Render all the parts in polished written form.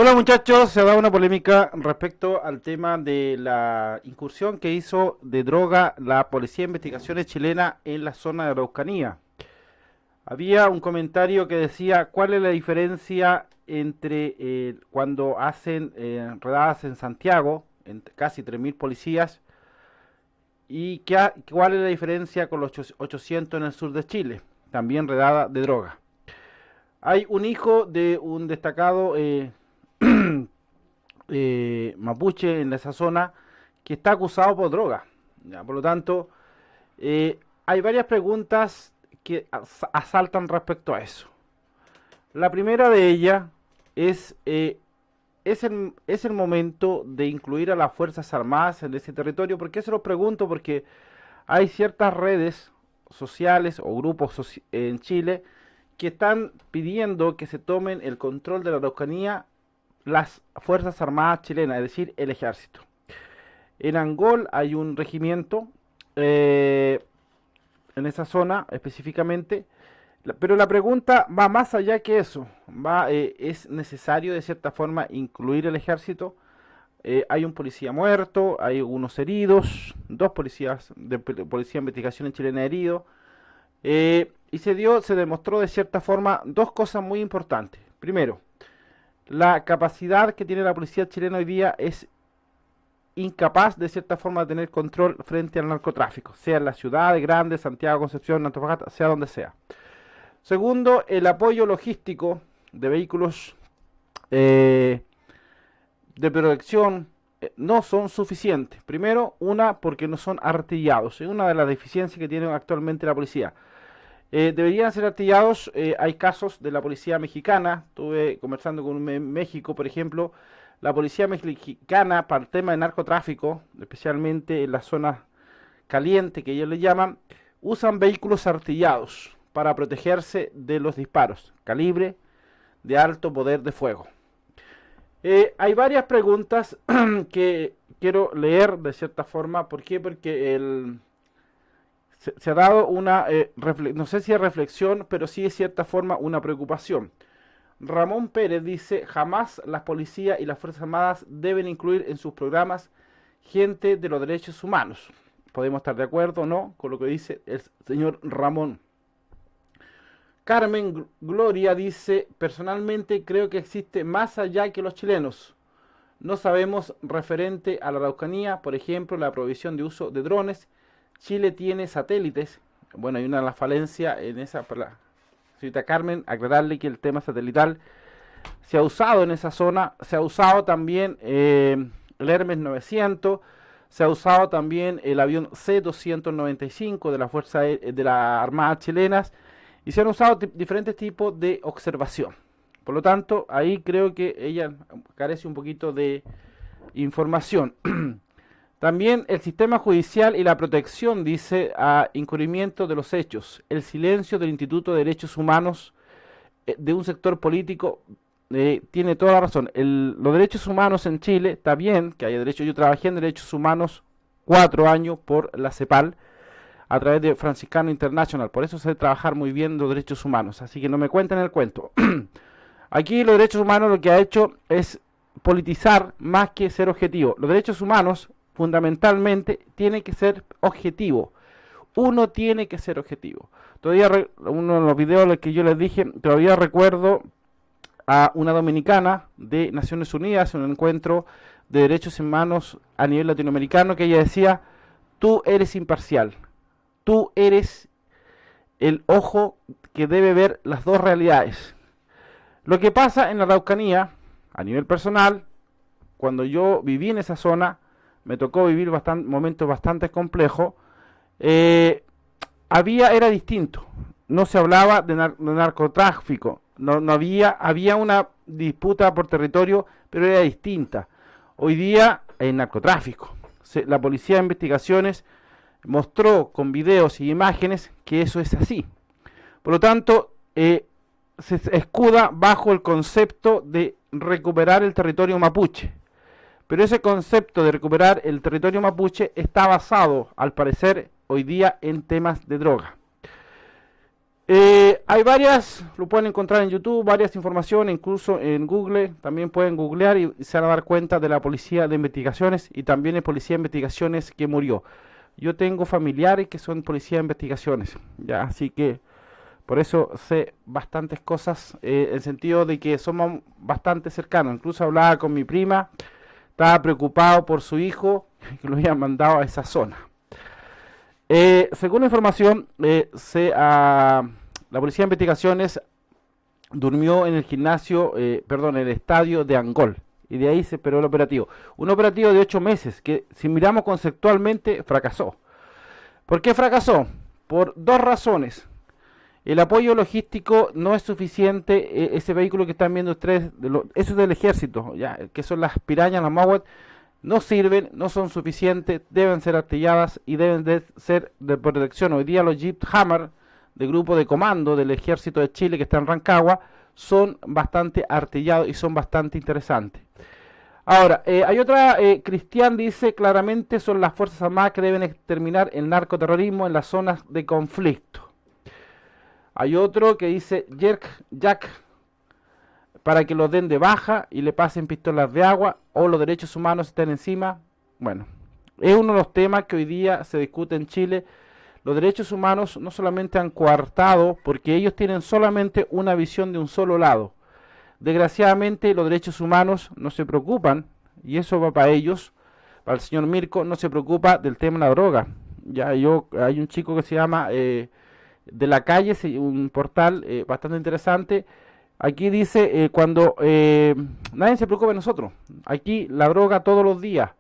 Hola muchachos, se ha dado una polémica respecto al tema de la incursión que hizo de droga la Policía de Investigaciones chilena en la zona de Araucanía. Había un comentario que decía cuál es la diferencia entre cuando hacen redadas en Santiago, en casi 3.000 policías, y cuál es la diferencia con los 800 en el sur de Chile, también redada de droga. Hay un hijo de un destacado mapuche en esa zona que está acusado por droga. ¿Ya? Por lo tanto, hay varias preguntas que asaltan respecto a eso. La primera de ellas es, ¿es el momento de incluir a las Fuerzas Armadas en ese territorio? ¿Por qué se lo pregunto? Porque hay ciertas redes sociales o grupos en Chile que están pidiendo que se tomen el control de la Araucanía las Fuerzas Armadas chilenas, es decir, el ejército. En Angol hay un regimiento en esa zona específicamente, pero la pregunta va más allá que eso. ¿Es necesario de cierta forma incluir el ejército? Hay un policía muerto, hay unos heridos, dos policías de Policía de Investigación chilena heridos, y se demostró de cierta forma dos cosas muy importantes. Primero, la capacidad que tiene la policía chilena hoy día es incapaz de cierta forma de tener control frente al narcotráfico, sea en las ciudades grandes, Santiago, Concepción, Antofagasta, sea donde sea. Segundo, el apoyo logístico de vehículos de protección no son suficientes. Primero, porque no son artillados. Es una de las deficiencias que tiene actualmente la policía. Deberían ser artillados. Hay casos de la policía mexicana. Estuve conversando con México, por ejemplo. La policía mexicana, para el tema de narcotráfico, especialmente en las zonas calientes que ellos le llaman, usan vehículos artillados para protegerse de los disparos, calibre de alto poder de fuego. Hay varias preguntas que quiero leer de cierta forma. ¿Por qué? Porque se ha dado una, no sé si es reflexión, pero sí de cierta forma una preocupación. Ramón Pérez dice, jamás las policías y las Fuerzas Armadas deben incluir en sus programas gente de los derechos humanos. Podemos estar de acuerdo o no con lo que dice el señor Ramón. Carmen Gloria dice, personalmente creo que existe más allá que los chilenos. No sabemos referente a la Araucanía, por ejemplo, la prohibición de uso de drones. Chile tiene satélites. Bueno, hay una falencia en esa. Señorita Carmen, aclararle que el tema satelital se ha usado en esa zona. Se ha usado también el Hermes 900. Se ha usado también el avión C-295 de la Fuerza de las Armadas chilenas. Y se han usado diferentes tipos de observación. Por lo tanto, ahí creo que ella carece un poquito de información. También el sistema judicial y la protección, dice, a encubrimiento de los hechos. El silencio del Instituto de Derechos Humanos de un sector político tiene toda la razón. Los derechos humanos en Chile, está bien que haya derechos. Yo trabajé en derechos humanos 4 años por la CEPAL a través de Franciscano International. Por eso sé trabajar muy bien los derechos humanos. Así que no me cuenten el cuento. Aquí los derechos humanos lo que ha hecho es politizar más que ser objetivo. Los derechos humanos fundamentalmente tienen que ser objetivos. Uno tiene que ser objetivo. Todavía uno de los videos que yo les dije, todavía recuerdo a una dominicana de Naciones Unidas, en un encuentro de derechos humanos a nivel latinoamericano, que ella decía, tú eres imparcial. Tú eres el ojo que debe ver las dos realidades. Lo que pasa en la Araucanía, a nivel personal, cuando yo viví en esa zona, me tocó vivir momentos bastante complejos, era distinto. No se hablaba de narcotráfico, no había una disputa por territorio, pero era distinta. Hoy día hay narcotráfico. La Policía de Investigaciones mostró con videos y imágenes que eso es así. Por lo tanto, se escuda bajo el concepto de recuperar el territorio mapuche. Pero ese concepto de recuperar el territorio mapuche está basado, al parecer, hoy día en temas de droga. Hay varias, lo pueden encontrar en YouTube, varias informaciones, incluso en Google, también pueden googlear y se van a dar cuenta de la policía de investigaciones y también el policía de investigaciones que murió. Yo tengo familiares que son policía de investigaciones, ya, así que por eso sé bastantes cosas, en el sentido de que somos bastante cercanos. Incluso hablaba con mi prima, estaba preocupado por su hijo, que lo habían mandado a esa zona. Según la información, la Policía de Investigaciones durmió en el gimnasio, perdón, en el estadio de Angol. Y de ahí se esperó el operativo. Un operativo de 8 meses que, si miramos conceptualmente, fracasó. ¿Por qué fracasó? Por dos razones. El apoyo logístico no es suficiente. Ese vehículo que están viendo ustedes, eso es del ejército, ya, que son las pirañas, las Mauet, no sirven, no son suficientes, deben ser artilladas y deben de ser de protección. Hoy día los Jeep Hammer, del grupo de comando del ejército de Chile que está en Rancagua, son bastante artillados y son bastante interesantes. Ahora, hay otra, Cristian dice claramente son las Fuerzas Armadas que deben exterminar el narcoterrorismo en las zonas de conflicto. Hay otro que dice Jack, para que los den de baja y le pasen pistolas de agua o los derechos humanos estén encima. Bueno, es uno de los temas que hoy día se discute en Chile. Los derechos humanos no solamente han coartado porque ellos tienen solamente una visión de un solo lado. Desgraciadamente los derechos humanos no se preocupan, y eso va para ellos, para el señor Mirko, no se preocupa del tema de la droga. Hay un chico que se llama De la Calle, un portal bastante interesante. Aquí dice, cuando nadie se preocupa de nosotros, aquí la droga todos los días,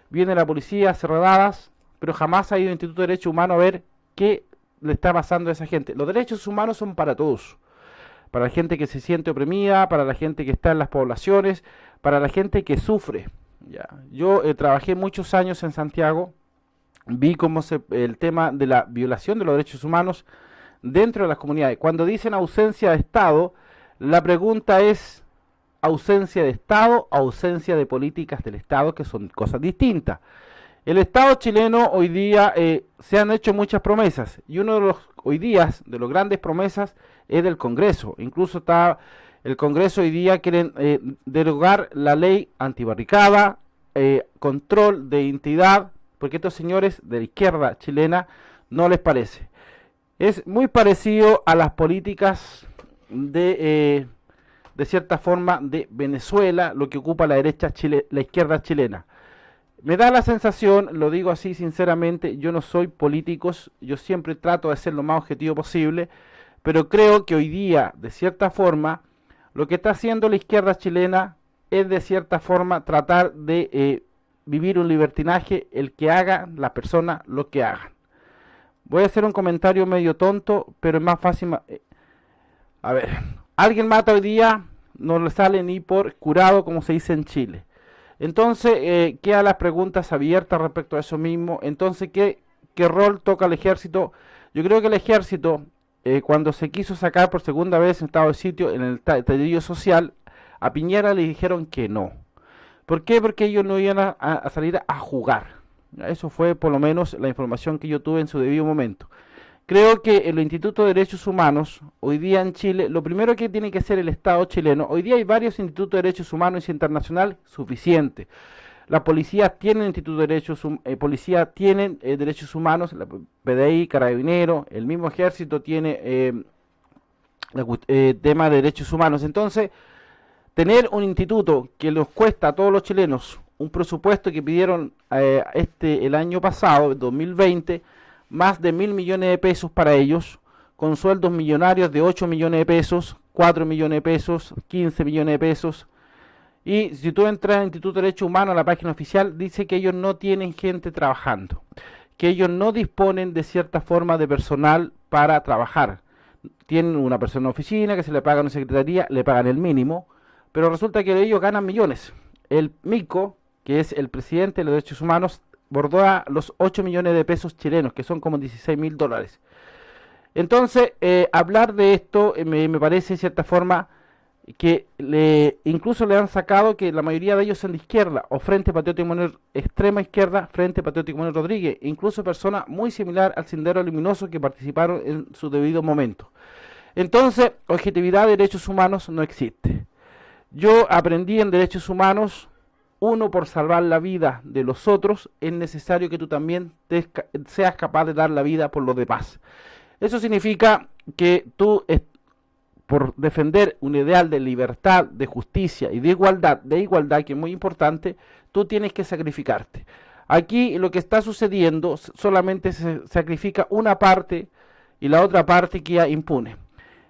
viene la policía, hace redadas, pero jamás ha ido al Instituto de Derechos Humanos a ver qué le está pasando a esa gente. Los derechos humanos son para todos, para la gente que se siente oprimida, para la gente que está en las poblaciones, para la gente que sufre. Ya. Yo trabajé muchos años en Santiago, vi cómo el tema de la violación de los derechos humanos dentro de las comunidades. Cuando dicen ausencia de Estado, la pregunta es ausencia de Estado, ausencia de políticas del Estado, que son cosas distintas. El Estado chileno hoy día se han hecho muchas promesas y uno de los hoy día de las grandes promesas es del Congreso. Incluso está el Congreso hoy día quieren derogar la ley antibarricada, control de identidad, porque estos señores de la izquierda chilena no les parece. Es muy parecido a las políticas de cierta forma de Venezuela, lo que ocupa la derecha la izquierda chilena. Me da la sensación, lo digo así sinceramente, yo no soy político, yo siempre trato de ser lo más objetivo posible, pero creo que hoy día, de cierta forma, lo que está haciendo la izquierda chilena es de cierta forma tratar de vivir un libertinaje, el que haga las personas lo que hagan. Voy a hacer un comentario medio tonto, pero es más fácil. A ver, alguien mata hoy día, no le sale ni por curado, como se dice en Chile. Entonces, quedan las preguntas abiertas respecto a eso mismo. Entonces, ¿qué rol toca el ejército? Yo creo que el ejército, cuando se quiso sacar por segunda vez en estado de sitio en el estallido social, a Piñera le dijeron que no. ¿Por qué? Porque ellos no iban a salir a jugar. Eso fue por lo menos la información que yo tuve en su debido momento. Creo que el Instituto de Derechos Humanos, hoy día en Chile, lo primero que tiene que hacer el Estado chileno, hoy día hay varios institutos de derechos humanos internacional suficientes. La policía tiene Instituto de Derechos Derechos Humanos, la PDI, Carabinero, el mismo Ejército tiene tema de derechos humanos. Entonces, tener un instituto que nos cuesta a todos los chilenos un presupuesto que pidieron el año pasado, 2020, más de 1.000 millones de pesos para ellos, con sueldos millonarios de 8 millones de pesos, 4 millones de pesos, 15 millones de pesos. Y si tú entras al Instituto de Derechos Humanos, a la página oficial, dice que ellos no tienen gente trabajando, que ellos no disponen de cierta forma de personal para trabajar. Tienen una persona en la oficina que se le paga una secretaría, le pagan el mínimo, pero resulta que ellos ganan millones. El Mico, que es el presidente de los derechos humanos, bordea los 8 millones de pesos chilenos, que son como 16.000 dólares. Entonces, hablar de esto me parece, de cierta forma, que incluso le han sacado que la mayoría de ellos son de izquierda, o Frente Patriótico Manuel extrema izquierda, Frente Patriótico Manuel Rodríguez, incluso personas muy similar al Sendero Luminoso que participaron en su debido momento. Entonces, objetividad de derechos humanos no existe. Yo aprendí en derechos humanos, uno, por salvar la vida de los otros, es necesario que tú también seas capaz de dar la vida por los demás. Eso significa que tú, por defender un ideal de libertad, de justicia y de igualdad, que es muy importante, tú tienes que sacrificarte. Aquí lo que está sucediendo, solamente se sacrifica una parte y la otra parte queda impune.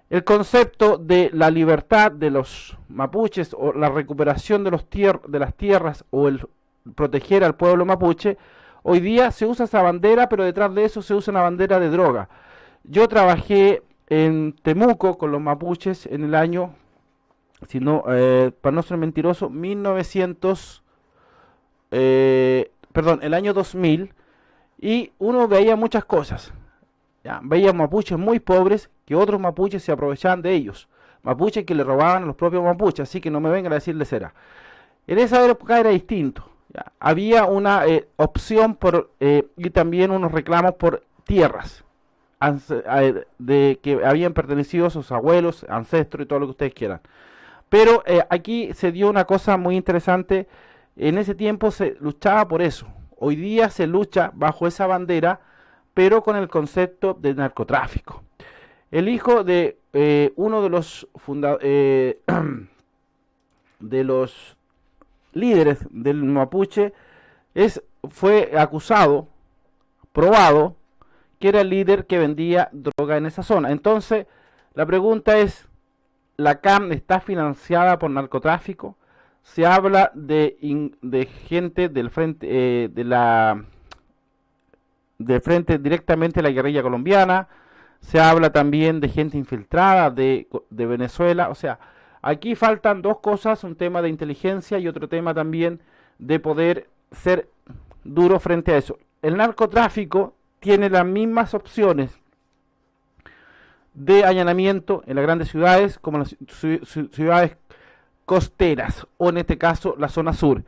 El concepto de la libertad de los mapuches, o la recuperación de las tierras, o el proteger al pueblo mapuche, hoy día se usa esa bandera, pero detrás de eso se usa una bandera de droga. Yo trabajé en Temuco con los mapuches en el año, si no, para no ser mentiroso, el año 2000, y uno veía muchas cosas. ¿Ya? Veía mapuches muy pobres, que otros mapuches se aprovechaban de ellos, mapuches que le robaban a los propios mapuches, así que no me vengan a decirles era. En esa época era distinto, ¿ya? Había una opción y también unos reclamos por tierras de que habían pertenecido a sus abuelos, ancestros y todo lo que ustedes quieran. Pero aquí se dio una cosa muy interesante. En ese tiempo se luchaba por eso. Hoy día se lucha bajo esa bandera, pero con el concepto de narcotráfico. El hijo de uno de los de los líderes del mapuche fue acusado, probado, que era el líder que vendía droga en esa zona. Entonces, la pregunta es, ¿la CAM está financiada por narcotráfico? Se habla de gente del frente, del frente directamente de la guerrilla colombiana. Se habla también de gente infiltrada de Venezuela. O sea, aquí faltan dos cosas, un tema de inteligencia y otro tema también de poder ser duro frente a eso. El narcotráfico tiene las mismas opciones de allanamiento en las grandes ciudades como en las ciudades costeras, o en este caso la zona sur.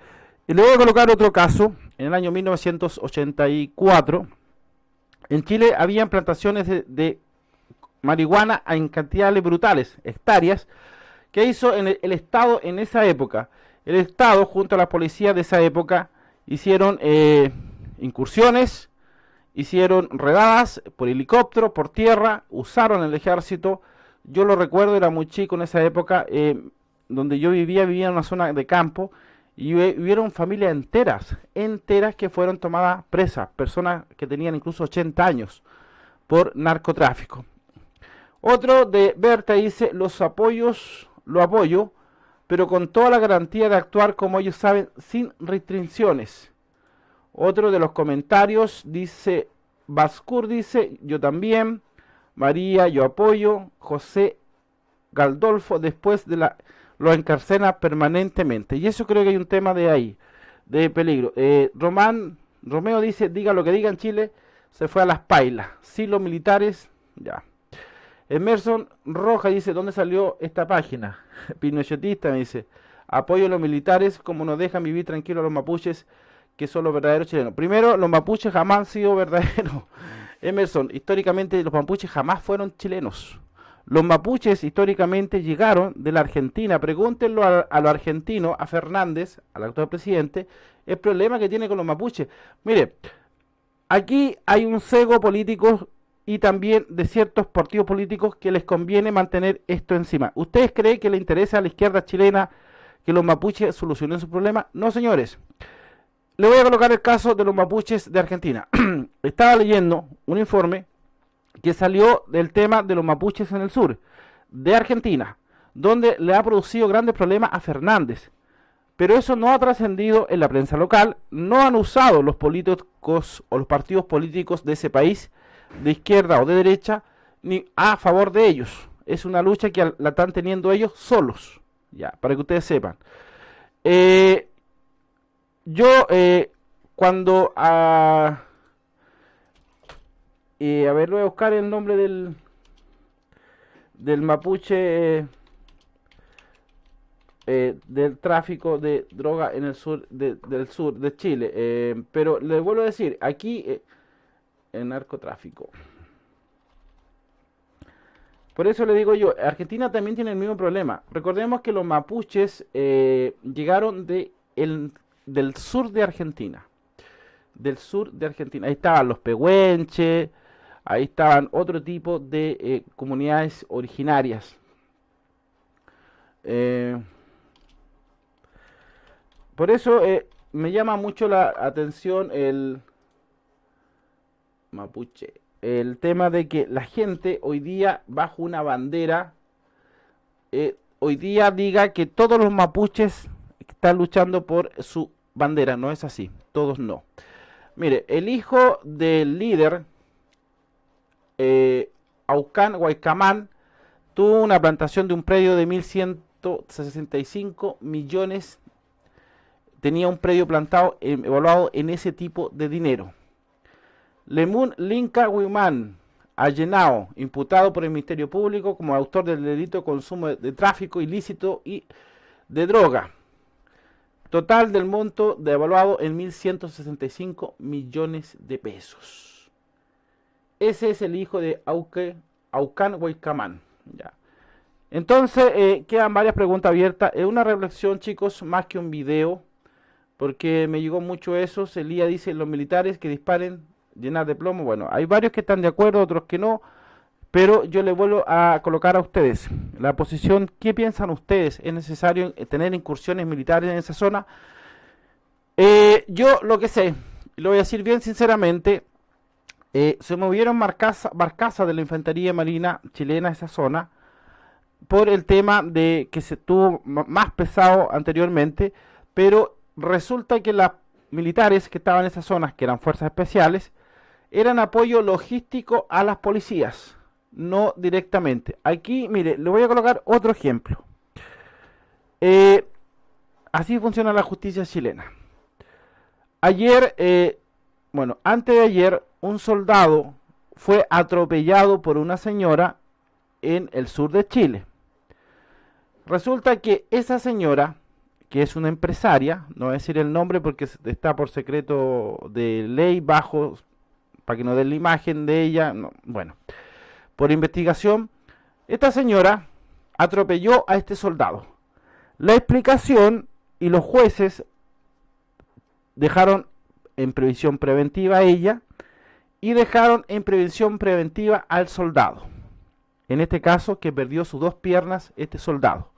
Y le voy a colocar otro caso. En el año 1984 en Chile habían plantaciones de marihuana en cantidades brutales, hectáreas, que hizo el Estado en esa época. El Estado junto a la policía de esa época hicieron incursiones, hicieron redadas por helicóptero, por tierra, usaron el ejército. Yo lo recuerdo, era muy chico en esa época, donde yo vivía en una zona de campo, y hubieron familias enteras que fueron tomadas presas, personas que tenían incluso 80 años, por narcotráfico. Otro de Berta dice, lo apoyo, pero con toda la garantía de actuar como ellos saben, sin restricciones. Otro de los comentarios dice, Bascur dice, yo también. María, yo apoyo. José Galdolfo, después lo encarcela permanentemente. Y eso creo que hay un tema de ahí, de peligro. Romeo dice, diga lo que diga en Chile, se fue a las pailas. Sí, los militares, ya. Emerson Roja dice, ¿dónde salió esta página? Pinochetista me dice, apoyo a los militares como nos dejan vivir tranquilos los mapuches, que son los verdaderos chilenos. Primero, los mapuches jamás han sido verdaderos. Emerson, históricamente los mapuches jamás fueron chilenos. Los mapuches históricamente llegaron de la Argentina. Pregúntenlo a los argentinos, a Fernández, al actual presidente, el problema que tiene con los mapuches. Mire, aquí hay un cego político y también de ciertos partidos políticos que les conviene mantener esto encima. ¿Ustedes creen que le interesa a la izquierda chilena que los mapuches solucionen su problema? No, señores. Le voy a colocar el caso de los mapuches de Argentina. Estaba leyendo un informe que salió del tema de los mapuches en el sur de Argentina, donde le ha producido grandes problemas a Fernández. Pero eso no ha trascendido en la prensa local, no han usado los políticos o los partidos políticos de ese país, de izquierda o de derecha, ni a favor de ellos. Es una lucha que la están teniendo ellos solos, ya, para que ustedes sepan. Cuando a ver, voy a buscar el nombre del mapuche del tráfico de droga en el sur del sur de Chile. Pero les vuelvo a decir, aquí el narcotráfico. Por eso le digo yo, Argentina también tiene el mismo problema. Recordemos que los mapuches llegaron del sur de Argentina. Del sur de Argentina. Ahí estaban los pehuenches, ahí estaban otro tipo de comunidades originarias. Por eso me llama mucho la atención el mapuche. El tema de que la gente hoy día bajo una bandera, hoy día diga que todos los mapuches están luchando por su bandera. No es así, todos no. Mire, el hijo del líder, Aucán Guaycamán, tuvo una plantación de un predio de 1.165 millones. Tenía un predio plantado, evaluado en ese tipo de dinero. Lemun Linca Huimán Allenao, imputado por el Ministerio Público como autor del delito de consumo de tráfico ilícito y de droga. Total del monto de evaluado en 1.165 millones de pesos. Ese es el hijo de Aucán Guaycamán. Ya. Entonces, quedan varias preguntas abiertas. Es una reflexión, chicos, más que un video, porque me llegó mucho eso. Celía dice, los militares que disparen llenar de plomo. Bueno, hay varios que están de acuerdo, otros que no, pero yo les vuelvo a colocar a ustedes la posición. ¿Qué piensan ustedes? ¿Es necesario tener incursiones militares en esa zona? Yo lo que sé, lo voy a decir bien sinceramente, se movieron barcazas de la infantería marina chilena a esa zona por el tema de que se tuvo más pesado anteriormente, pero resulta que las militares que estaban en esas zonas, que eran fuerzas especiales, eran apoyo logístico a las policías, no directamente. Aquí, mire, le voy a colocar otro ejemplo. Así funciona la justicia chilena. Ayer, antes de ayer, un soldado fue atropellado por una señora en el sur de Chile. Resulta que esa señora, que es una empresaria, no voy a decir el nombre porque está por secreto de ley bajo, para que no den la imagen de ella, no, bueno, por investigación, esta señora atropelló a este soldado. La explicación, y los jueces dejaron en previsión preventiva a ella y dejaron en previsión preventiva al soldado. En este caso, que perdió sus dos piernas este soldado.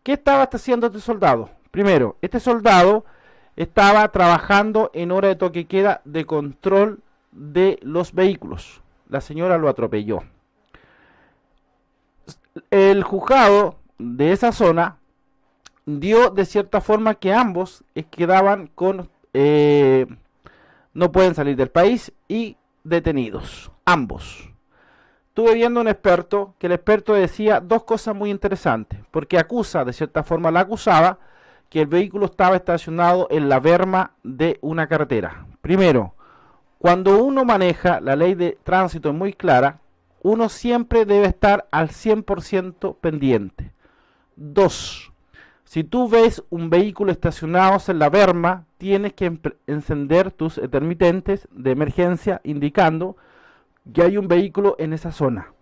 ¿Qué estaba haciendo este soldado? Primero, este soldado estaba trabajando en hora de toque queda de control de los vehículos. La señora lo atropelló. El juzgado de esa zona dio de cierta forma que ambos quedaban con no pueden salir del país y detenidos, ambos. Estuve viendo un experto, que el experto decía dos cosas muy interesantes, porque acusa, de cierta forma la acusaba, que el vehículo estaba estacionado en la berma de una carretera. Primero, cuando uno maneja, la ley de tránsito es muy clara, uno siempre debe estar al 100% pendiente. Dos, si tú ves un vehículo estacionado en la berma, tienes que encender tus intermitentes de emergencia indicando que hay un vehículo en esa zona.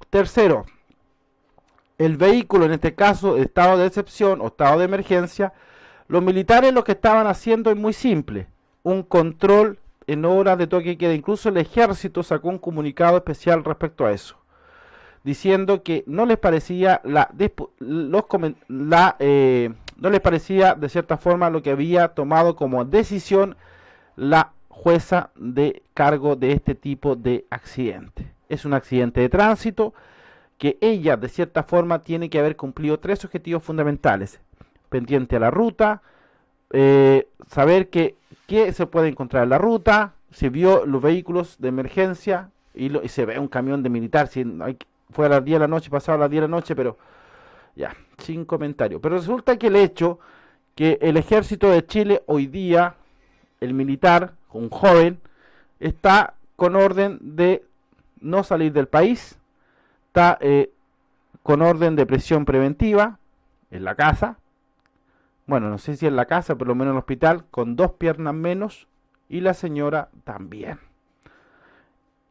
Tercero, el vehículo, en este caso, estado de excepción o estado de emergencia, los militares lo que estaban haciendo es muy simple, un control en horas de toque de queda. Incluso el ejército sacó un comunicado especial respecto a eso, diciendo que no les parecía no les parecía de cierta forma lo que había tomado como decisión la jueza de cargo de este tipo de accidente. Es un accidente de tránsito que ella de cierta forma tiene que haber cumplido tres objetivos fundamentales: pendiente a la ruta, saber qué se puede encontrar en la ruta, se vio los vehículos de emergencia y se ve un camión de militar. Fue a las 10 de la noche, pasado a las 10 de la noche, pero ya, sin comentario. Pero resulta que el hecho que el ejército de Chile hoy día, el militar, un joven, está con orden de no salir del país, está con orden de prisión preventiva, en la casa, bueno, no sé si en la casa, por lo menos en el hospital, con 2 piernas menos, y la señora también.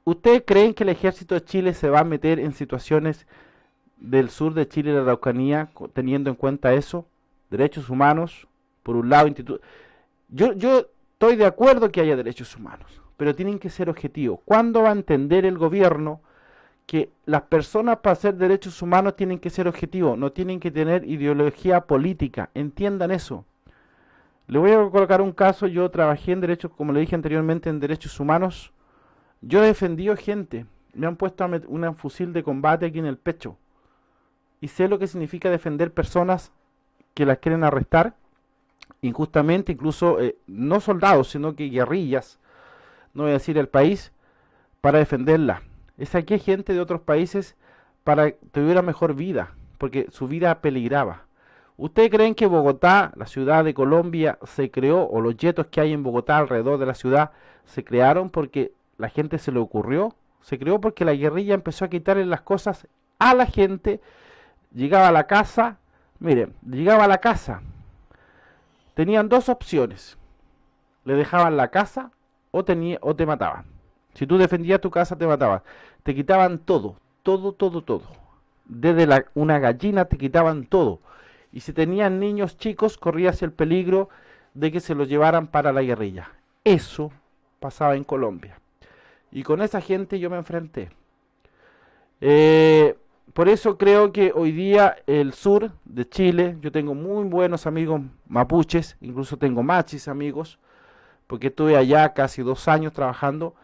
¿Ustedes creen que el ejército de Chile se va a meter en situaciones del sur de Chile y la Araucanía, teniendo en cuenta eso? Derechos humanos, por un lado, yo estoy de acuerdo que haya derechos humanos, pero tienen que ser objetivos. ¿Cuándo va a entender el gobierno que las personas para hacer derechos humanos tienen que ser objetivos, no tienen que tener ideología política? Entiendan eso. Le voy a colocar un caso. Yo trabajé en derechos, como le dije anteriormente, en derechos humanos. Yo he defendido gente. Me han puesto un fusil de combate aquí en el pecho. Y sé lo que significa defender personas que las quieren arrestar injustamente, incluso no soldados, sino que guerrillas, no voy a decir el país, para defenderla. Saqué gente de otros países para que tuviera mejor vida, porque su vida peligraba. ¿Ustedes creen que Bogotá, la ciudad de Colombia, se creó, o los yetos que hay en Bogotá alrededor de la ciudad, se crearon porque la gente se le ocurrió? Se creó porque la guerrilla empezó a quitarle las cosas a la gente. Llegaba a la casa, miren, llegaba a la casa, tenían 2 opciones: le dejaban la casa o te mataban. Si tú defendías tu casa, te mataban. Te quitaban todo, todo, todo, todo. Desde una gallina te quitaban todo. Y si tenían niños chicos, corrías el peligro de que se los llevaran para la guerrilla. Eso pasaba en Colombia. Y con esa gente yo me enfrenté. Por eso creo que hoy día el sur de Chile, yo tengo muy buenos amigos mapuches, incluso tengo machis amigos, porque estuve allá casi 2 años trabajando.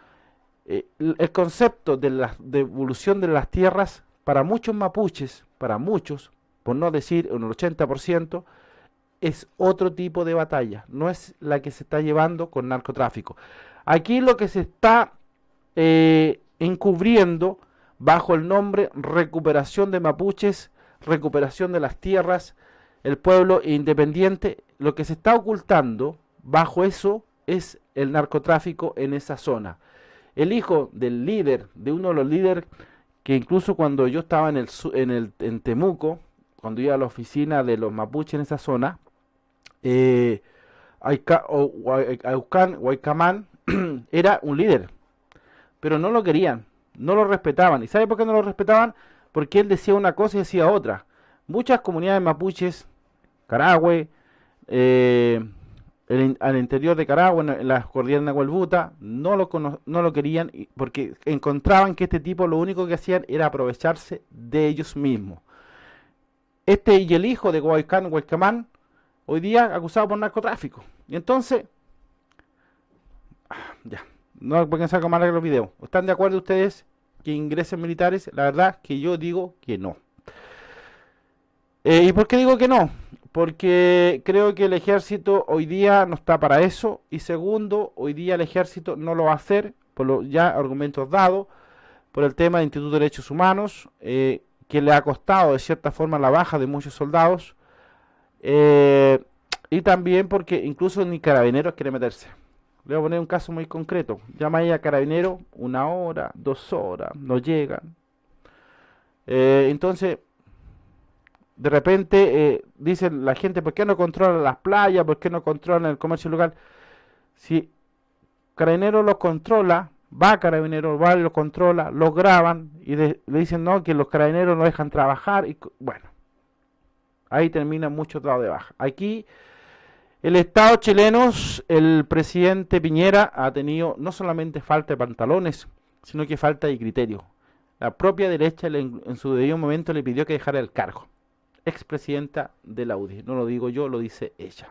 El concepto de la devolución de las tierras para muchos mapuches, para muchos, por no decir un 80%, es otro tipo de batalla, no es la que se está llevando con narcotráfico. Aquí lo que se está encubriendo bajo el nombre recuperación de mapuches, recuperación de las tierras, el pueblo independiente, lo que se está ocultando bajo eso es el narcotráfico en esa zona. El hijo del líder, de uno de los líderes, que incluso cuando yo estaba en Temuco, cuando iba a la oficina de los mapuches en esa zona, Aucán Huaycamán era un líder, pero no lo querían, no lo respetaban. ¿Y sabe por qué no lo respetaban? Porque él decía una cosa y decía otra. Muchas comunidades mapuches, Carahue, al interior de Carahue, en la cordillera de Nahuelbuta, no lo querían porque encontraban que este tipo lo único que hacían era aprovecharse de ellos mismos. Y el hijo de Huaycamán, hoy día acusado por narcotráfico. Y entonces, ya, no pueden sacar más los videos. ¿Están de acuerdo ustedes que ingresen militares? La verdad que yo digo que no. ¿Y por qué digo que no? Porque creo que el ejército hoy día no está para eso. Y segundo, hoy día el ejército no lo va a hacer, por los ya argumentos dados, por el tema del Instituto de Derechos Humanos, que le ha costado de cierta forma la baja de muchos soldados. Y también porque incluso ni Carabineros quiere meterse. Le voy a poner un caso muy concreto. Llama ahí a Carabineros 1 hora, 2 horas, no llegan. Entonces, de repente dice la gente: ¿por qué no controlan las playas? ¿Por qué no controlan el comercio local? Si Carabineros los controla, va a Carabineros, va y los controla, los graban y le dicen no, que los Carabineros no dejan trabajar. Y bueno, ahí termina mucho dado de baja. Aquí el Estado chileno, el presidente Piñera ha tenido no solamente falta de pantalones, sino que falta de criterio. La propia derecha en su debido momento le pidió que dejara el cargo. Expresidenta de la UDI. No lo digo yo, lo dice ella.